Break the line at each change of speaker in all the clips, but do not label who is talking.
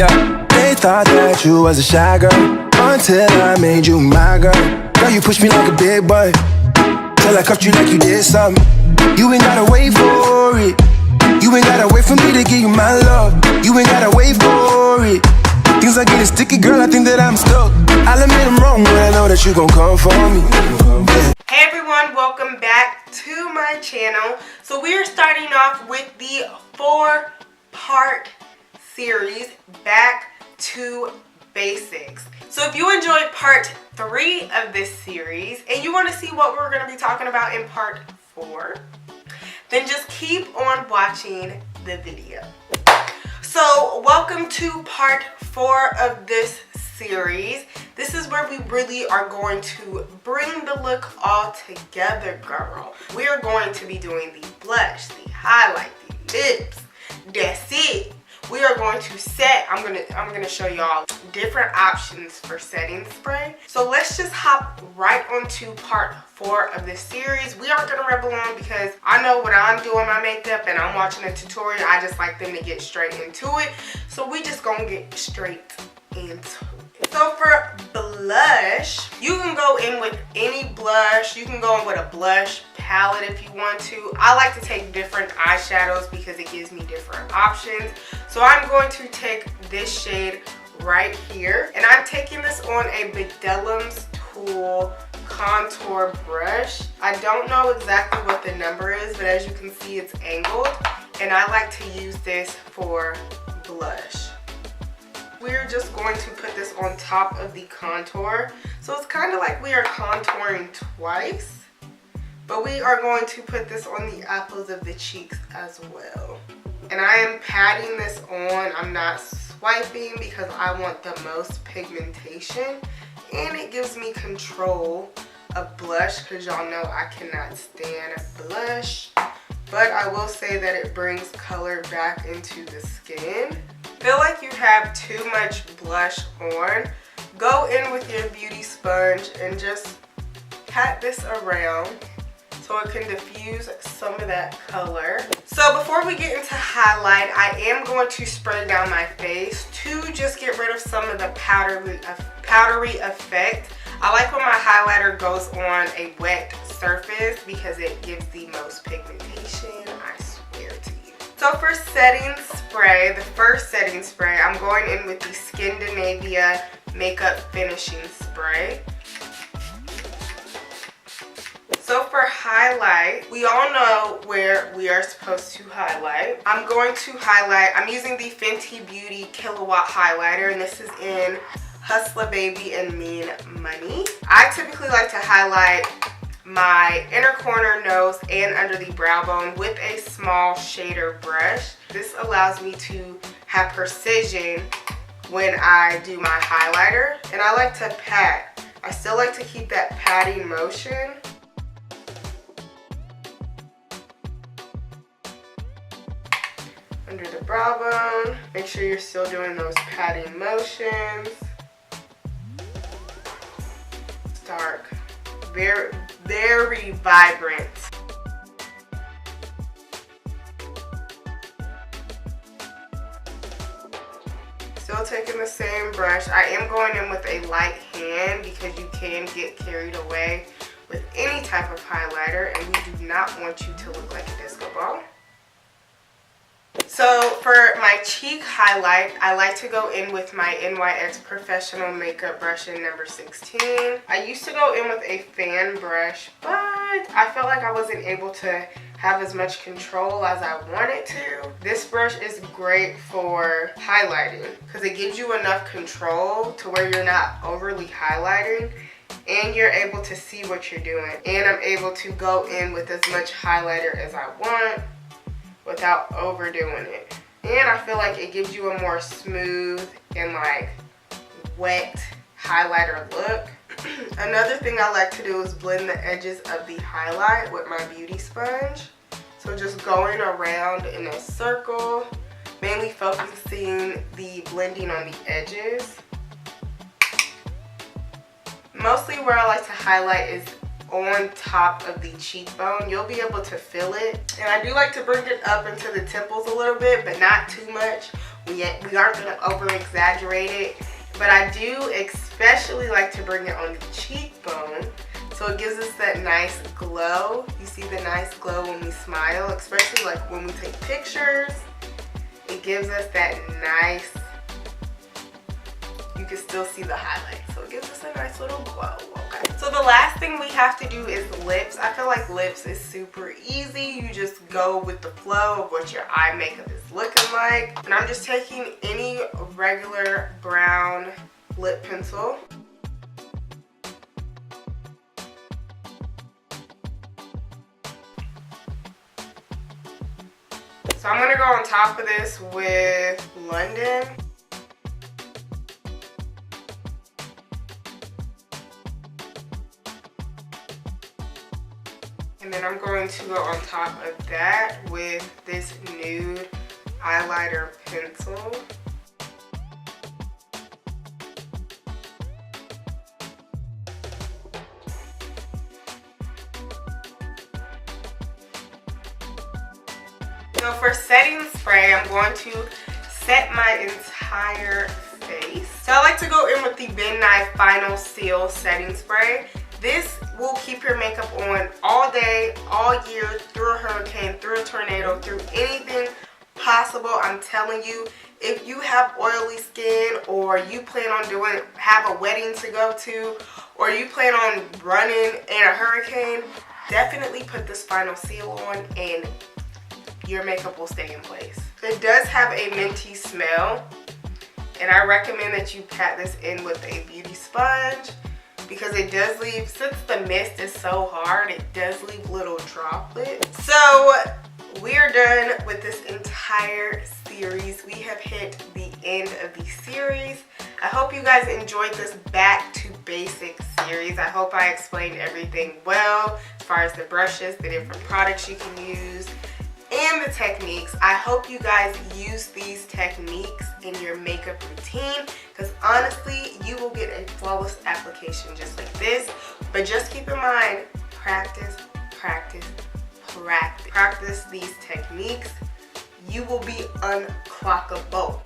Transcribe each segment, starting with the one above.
Yeah, they thought that you was a shy girl until I made you my girl. Girl, you pushed me like a big boy till I cuffed you like you did something. You ain't gotta wait for it. You ain't gotta wait for me to give you my love. You ain't gotta wait for it. Things are getting sticky, girl, I think that I'm stuck. I'll admit I'm wrong, but I know that you gon' come for me.
Hey everyone, welcome back to my channel. So we are starting off with the 4-part series, Back to Basics. So if you enjoyed part 3 of this series and you want to see what we're going to be talking about in part 4, then just keep on watching the video. So welcome to part 4 of this series. This is where we really are going to bring the look all together, girl. We are going to be doing the blush, the highlight, the lips. That's it. We are going to set, I'm gonna show y'all different options for setting spray. So let's just hop right onto part 4 of this series. We aren't gonna ramble on because I know when I'm doing my makeup and I'm watching a tutorial, I just like them to get straight into it. So we just gonna get straight into it. So for blush, you can go in with any blush. You can go in with a blush palette if you want to. I like to take different eyeshadows because it gives me different options. So I'm going to take this shade right here. And I'm taking this on a Bdellium's Tool contour brush. I don't know exactly what the number is, but as you can see, it's angled. And I like to use this for blush. We're just going to put this on top of the contour. So it's kind of like we are contouring twice, but we are going to put this on the apples of the cheeks as well. And I am patting this on. I'm not swiping because I want the most pigmentation, and it gives me control of blush because y'all know I cannot stand blush. But I will say that it brings color back into the skin. Feel like you have too much blush on, go in with your beauty sponge and just pat this around so it can diffuse some of that color. So before we get into highlight, I am going to spray down my face to just get rid of some of the powdery effect. I like when my highlighter goes on a wet surface because it gives the most pigmentation, I swear to you. So for setting spray, the first setting spray, I'm going in with the Skindinavia Makeup Finishing Spray. So for highlight, we all know where we are supposed to highlight. I'm going to highlight, I'm using the Fenty Beauty Killawatt highlighter, and this is in Hustla Baby and Mean Money. I typically like to highlight my inner corner, nose, and under the brow bone with a small shader brush. This allows me to have precision when I do my highlighter, and I like to pat. I still like to keep that patting motion. Under the brow bone, make sure you're still doing those patting motions. It's dark, very, very vibrant. Still taking the same brush. I am going in with a light hand because you can get carried away with any type of highlighter, and we do not want you to look like a disco ball. So for my cheek highlight, I like to go in with my NYX Professional Makeup Brush in number 16. I used to go in with a fan brush, but I felt like I wasn't able to have as much control as I wanted to. This brush is great for highlighting because it gives you enough control to where you're not overly highlighting, and you're able to see what you're doing. And I'm able to go in with as much highlighter as I want without overdoing it. And I feel like it gives you a more smooth and like wet highlighter look. Another thing I like to do is blend the edges of the highlight with my beauty sponge. So just going around in a circle, mainly focusing the blending on the edges. Mostly where I like to highlight is on top of the cheekbone. You'll be able to feel it. And I do like to bring it up into the temples a little bit, but not too much, We aren't going to over exaggerate it, but I do especially like to bring it on the cheekbone. So it gives us that nice glow. You see the nice glow when we smile, especially like when we take pictures. It gives us that nice, you can still see the highlight. So it gives us a nice little glow, okay? So the last thing we have to do is lips. I feel like lips is super easy. You just go with the flow of what your eye makeup is looking like. And I'm just taking any regular brown lip pencil. So I'm gonna go on top of this with London. And then I'm going to go on top of that with this Nude highlighter pencil. So for setting spray, I'm going to set my entire face. So I like to go in with the B.O.M.B Final Seal Setting Spray. This will keep your makeup on all day, all year, through a hurricane, through a tornado, through anything possible. I'm telling you, if you have oily skin, or you plan on have a wedding to go to, or you plan on running in a hurricane, definitely put this Final Seal on and your makeup will stay in place. It does have a minty smell, and I recommend that you pat this in with a beauty sponge, because it does leave, since the mist is so hard, it does leave little droplets. So we're done with this entire series. We have hit the end of the series. I hope you guys enjoyed this back to basics series. I hope I explained everything well, as far as the brushes, the different products you can use, and the techniques. I hope you guys use these techniques in your makeup routine, because honestly, you will get a flawless application just like this. But just keep in mind, practice, practice, practice. Practice these techniques. You will be unclockable.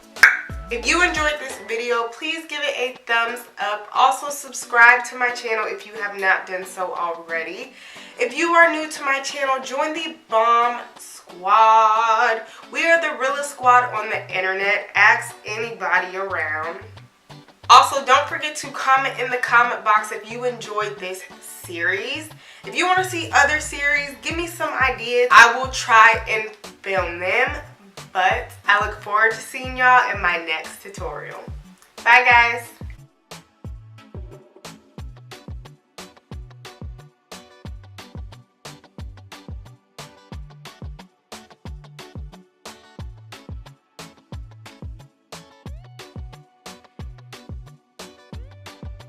If you enjoyed this video, please give it a thumbs up. Also subscribe to my channel if you have not done so already. If you are new to my channel, join the B.O.M.B Squad. We are the realest squad on the internet. Ask anybody around. Also, don't forget to comment in the comment box if you enjoyed this series. If you want to see other series, give me some ideas. I will try and film them. But I look forward to seeing y'all in my next tutorial. Bye guys.